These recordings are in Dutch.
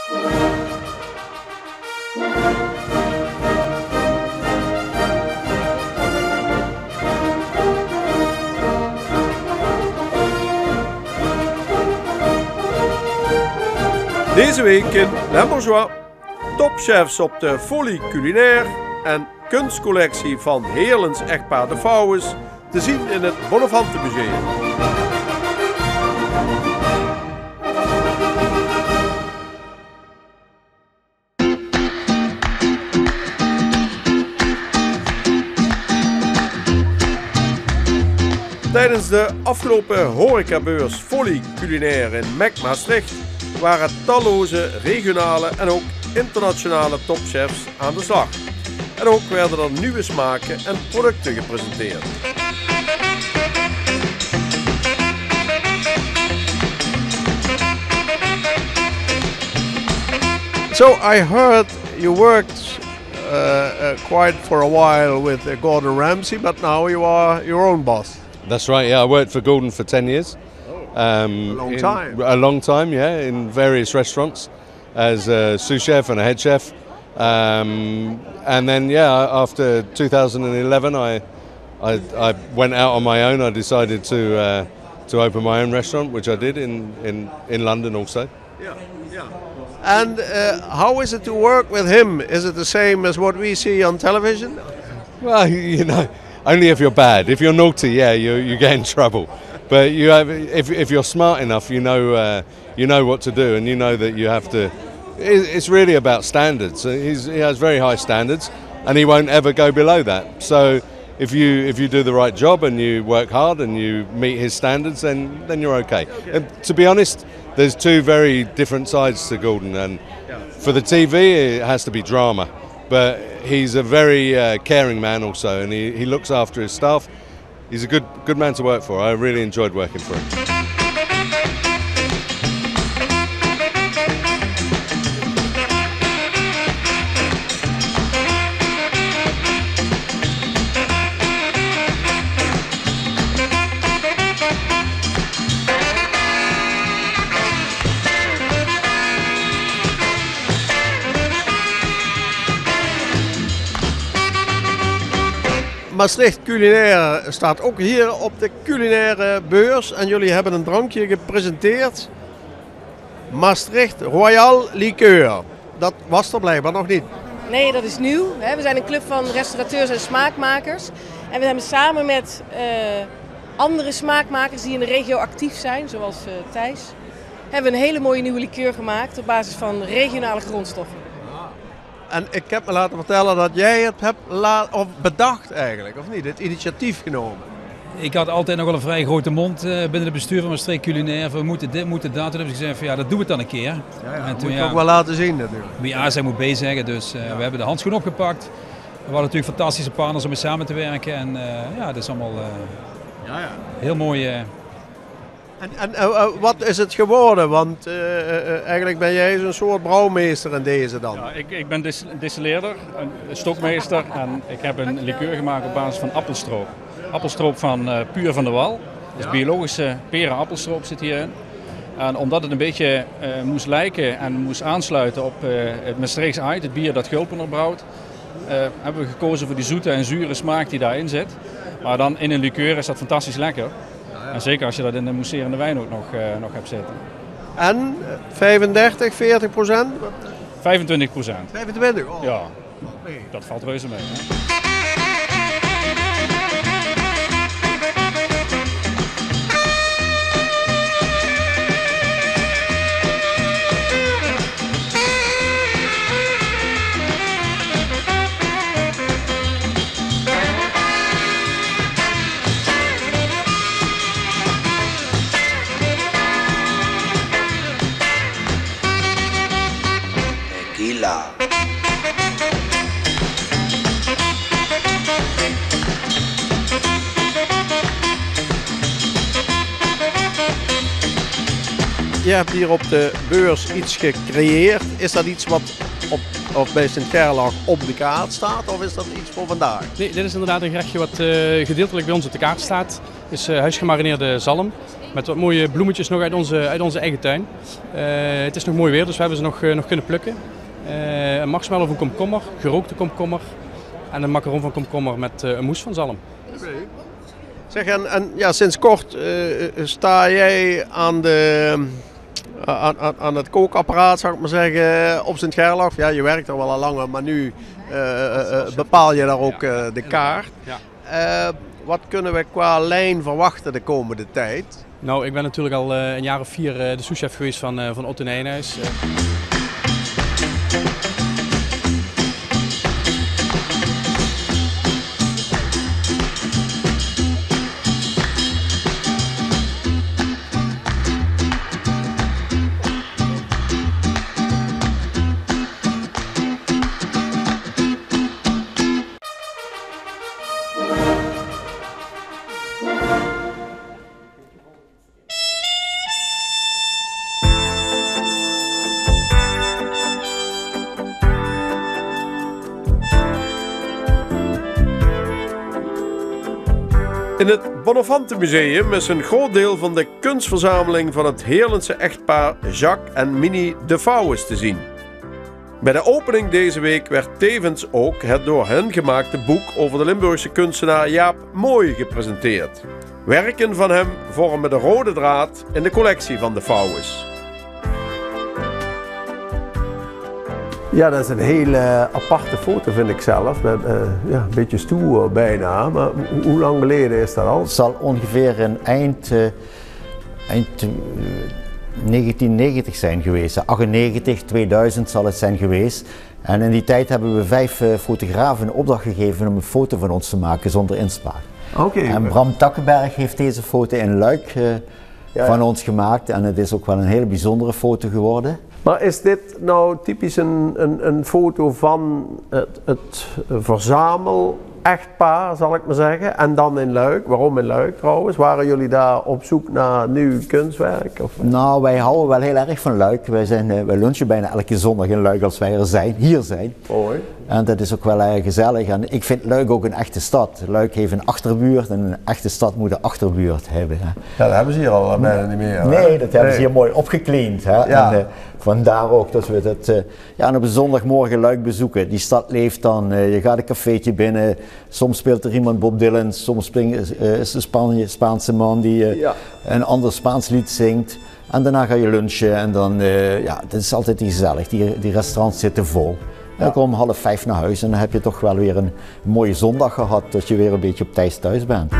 Deze week in Le Bourgeois, topchefs op de Folie Culinaire en kunstcollectie van Heerlens echtpaar De Vouwes te zien in het Bonnefante Museum. Tijdens de afgelopen horecabeurs Folie Culinaire in MEC Maastricht waren talloze regionale en ook internationale topchefs aan de slag. En ook werden er nieuwe smaken en producten gepresenteerd. So I heard you worked quite for a while with Gordon Ramsay, but now you are your own boss. That's right, yeah. I worked for Gordon for 10 years. A long time. A long time, yeah, in various restaurants as a sous chef and a head chef. And then, yeah, after 2011, I went out on my own. I decided to open my own restaurant, which I did in London also. Yeah, yeah. And how is it to work with him? Is it the same as what we see on television? Well, you know, only if you're bad. If you're naughty, yeah, you get in trouble. But you have, if you're smart enough, you know what to do, and you know that you have to. It's really about standards. He has very high standards, and he won't ever go below that. So if you do the right job and you work hard and you meet his standards, then you're okay. And to be honest, there's two very different sides to Gordon, and for the TV it has to be drama, but he's a very caring man also, and he looks after his staff. He's a good man to work for. I really enjoyed working for him. Maastricht Culinaire staat ook hier op de culinaire beurs en jullie hebben een drankje gepresenteerd. Maastricht Royal Liqueur. Dat was er blijkbaar nog niet. Nee, dat is nieuw. We zijn een club van restaurateurs en smaakmakers. En we hebben samen met andere smaakmakers die in de regio actief zijn, zoals Thijs, hebben we een hele mooie nieuwe liqueur gemaakt op basis van regionale grondstoffen. En ik heb me laten vertellen dat jij het hebt bedacht eigenlijk, of niet? Het initiatief genomen. Ik had altijd nog wel een vrij grote mond binnen het bestuur van Maastricht Culinaire. We moeten dit, moeten dat. Toen heb ik gezegd van ja, dat doen we dan een keer. Ja, en toen moet je ook wel laten zien natuurlijk. Moet je A zeggen, moet B zeggen. Dus we hebben de handschoen opgepakt. We hadden natuurlijk fantastische partners om mee samen te werken. En ja, dat is allemaal heel mooi. En wat is het geworden? Want eigenlijk ben jij zo'n soort brouwmeester in deze dan. Ja, ik ben distilleerder, een stokmeester en ik heb een liqueur gemaakt op basis van appelstroop. Appelstroop van Puur van de Wal. Dus biologische peren-appelstroop zit hierin. En omdat het een beetje moest lijken en moest aansluiten op het Maastrichtse Aait, het bier dat Gulpener brouwt, hebben we gekozen voor die zoete en zure smaak die daarin zit. Maar dan in een liqueur is dat fantastisch lekker. En zeker als je dat in de mousserende wijn ook nog hebt zitten. En 35, 40%? 25%. 25? Oh. Ja, dat valt reuze mee. Hè? hebt hier op de beurs iets gecreëerd. Is dat iets wat bij Sint-Gerlach op de kaart staat of is dat iets voor vandaag? Nee, dit is inderdaad een gerechtje wat gedeeltelijk bij ons op de kaart staat. Het is huisgemarineerde zalm met wat mooie bloemetjes nog uit onze eigen tuin. Het is nog mooi weer, dus we hebben ze nog kunnen plukken. Een marshmallow van komkommer, gerookte komkommer en een macaron van komkommer met een mousse van zalm. Zeg, en ja, sinds kort sta jij aan het kookapparaat, zou ik maar zeggen, op Sint-Gerlach. Ja, je werkt er wel al langer, maar nu bepaal je daar ook de kaart. Ja. Wat kunnen we qua lijn verwachten de komende tijd? Nou, ik ben natuurlijk al een jaar of 4 de souschef geweest van Otto Nijenhuis. In het Bonnefante Museum is een groot deel van de kunstverzameling van het Heerlense echtpaar Jacques en Minnie de Vouwes te zien. Bij de opening deze week werd tevens ook het door hen gemaakte boek over de Limburgse kunstenaar Jaap Mooi gepresenteerd. Werken van hem vormen de rode draad in de collectie van de Vouwes. Ja, dat is een hele aparte foto vind ik zelf. Met, een beetje stoer bijna, maar hoe lang geleden is dat al? Het zal ongeveer een eind 1990 zijn geweest. 98, 2000 zal het zijn geweest. En in die tijd hebben we 5 fotografen een opdracht gegeven om een foto van ons te maken zonder inspraak. Okay. En Bram Takkenberg heeft deze foto in Luik van ons gemaakt. En het is ook wel een hele bijzondere foto geworden. Maar is dit nou typisch een foto van het verzamel-echtpaar, zal ik maar zeggen, en dan in Luik? Waarom in Luik trouwens? Waren jullie daar op zoek naar nieuw kunstwerk? Of? Nou, wij houden wel heel erg van Luik. Wij lunchen bijna elke zondag in Luik als wij hier zijn. Mooi. En dat is ook wel erg gezellig. En ik vind Luik ook een echte stad. Luik heeft een achterbuurt en een echte stad moet een achterbuurt hebben. Hè. Ja, dat hebben ze hier al bijna niet meer. Nee, dat hebben ze hier mooi opgecleand. Hè. Ja. En, vandaar ook dat we dat op een zondagmorgen Luik bezoeken. Die stad leeft dan, je gaat een cafeetje binnen, soms speelt er iemand Bob Dylan, soms is een Spaanse man die een ander Spaans lied zingt. En daarna ga je lunchen en dan, dat is altijd gezellig, die restaurants zitten vol. En dan kom je om 4:30 naar huis en dan heb je toch wel weer een mooie zondag gehad, dat je weer een beetje op tijd thuis bent.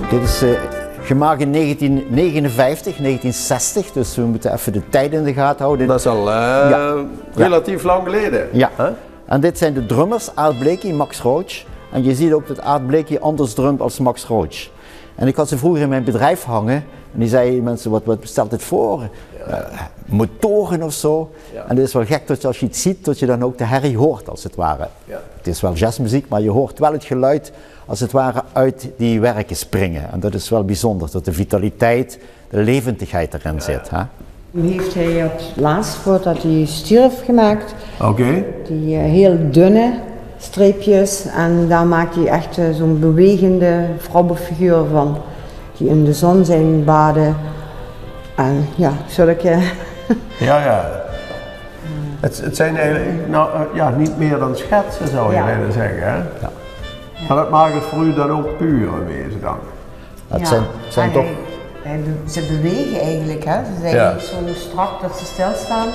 Dit is gemaakt in 1959, 1960, dus we moeten even de tijd in de gaten houden. Dat is al relatief lang geleden. Ja, en dit zijn de drummers, Aart Bleekie, Max Roach. En je ziet ook dat Aart Bleekie anders drumt als Max Roach. En ik had ze vroeger in mijn bedrijf hangen en die zeiden mensen, wat stelt dit voor? Motoren of zo. Ja. En het is wel gek dat als je het ziet, dat je dan ook de herrie hoort als het ware. Ja. Het is wel jazzmuziek, maar je hoort wel het geluid als het ware uit die werken springen. En dat is wel bijzonder, dat de vitaliteit, de levendigheid erin zit. Hè? Nu heeft hij het laatst, voordat hij stierf, gemaakt. Oké. Die heel dunne streepjes en daar maakt hij echt zo'n bewegende vrouwenfiguur van. Die in de zon zijn baden. En ja, zulke... Ja. Het zijn eigenlijk niet meer dan schetsen zou je willen zeggen. Hè? Ja. Maar dat maakt het voor u dan ook puur in wezen dan? Het zijn toch... Ze bewegen eigenlijk, hè? Ze zijn niet zo strak dat ze stilstaan.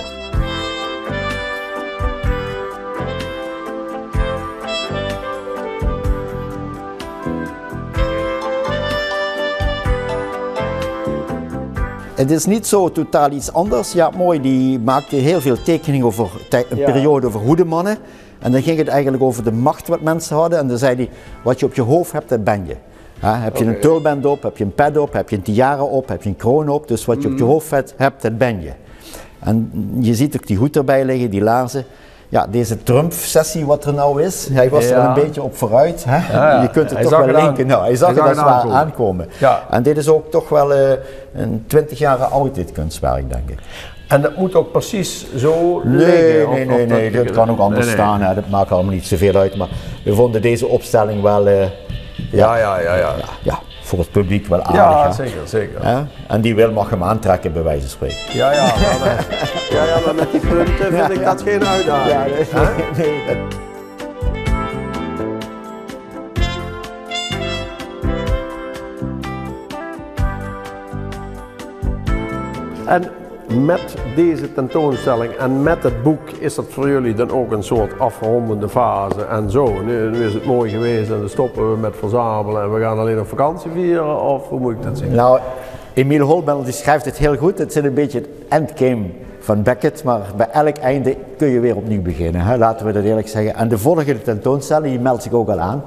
Het is niet zo totaal iets anders. Ja, Mooi, die maakte heel veel tekeningen over een periode over hoedemannen. En dan ging het eigenlijk over de macht wat mensen hadden. En dan zei hij, wat je op je hoofd hebt, dat ben je. Heb je een tulband op, heb je een pet op, heb je een tiara op, heb je een kroon op. Dus wat je op je hoofd hebt, dat ben je. En je ziet ook die hoed erbij liggen, die laarzen. ja, deze Trump-sessie wat er nou is, hij was er al een beetje op vooruit. Hè? Ja, ja. Je kunt het Hij toch zag wel het linken. Nou, hij zag het wel aankomen. Ja. En dit is ook toch wel een 20 jaar oud, dit kunstwerk, denk ik. En dat moet ook precies zo liggen? Nee, dat kan ook anders staan. Hè. Dat maakt allemaal niet zoveel uit. Maar we vonden deze opstelling wel ja, voor het publiek wel aardig. Ja, hè. zeker. Hè? En die wil mag hem aantrekken, bij wijze van spreken. Maar met die punten vind ik dat geen uitdaging. Ja, nee. En met deze tentoonstelling en met het boek is dat voor jullie dan ook een soort afrondende fase en zo. Nu is het mooi geweest en dan stoppen we met verzamelen en we gaan alleen op vakantie vieren, of hoe moet ik dat zien? Nou, Emile Holbendel die schrijft het heel goed. Het is een beetje het endgame van Beckett, maar bij elk einde kun je weer opnieuw beginnen. Hè? Laten we dat eerlijk zeggen. En de volgende tentoonstelling, die meldt zich ook al aan.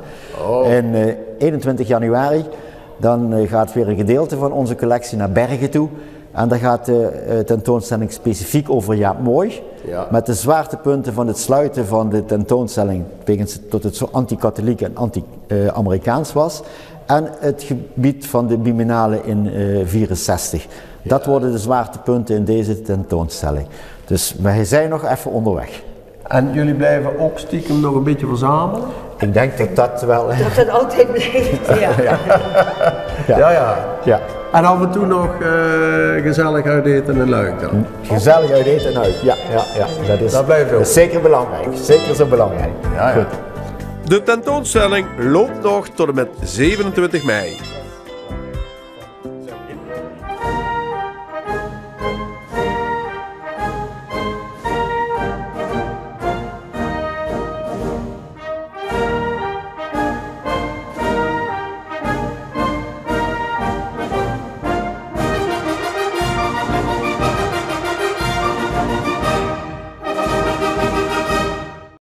In 21 januari, dan gaat weer een gedeelte van onze collectie naar Bergen toe. En daar gaat de tentoonstelling specifiek over Jaap Mooi. Ja. Met de zwaartepunten van het sluiten van de tentoonstelling, wegens tot het zo anti-katholiek en anti-Amerikaans was. En het gebied van de biennale in 64. Dat worden de zwaartepunten in deze tentoonstelling. Dus wij zijn nog even onderweg. En jullie blijven ook stiekem nog een beetje verzamelen? Ik denk dat dat wel... Dat het altijd blijft, Ja. En af en toe nog gezellig uit eten en Luik dan? Gezellig uit eten en uit, ja. Dat blijft ook. Dat is zeker belangrijk, zeker zo belangrijk. Ja. De tentoonstelling loopt nog tot en met 27 mei.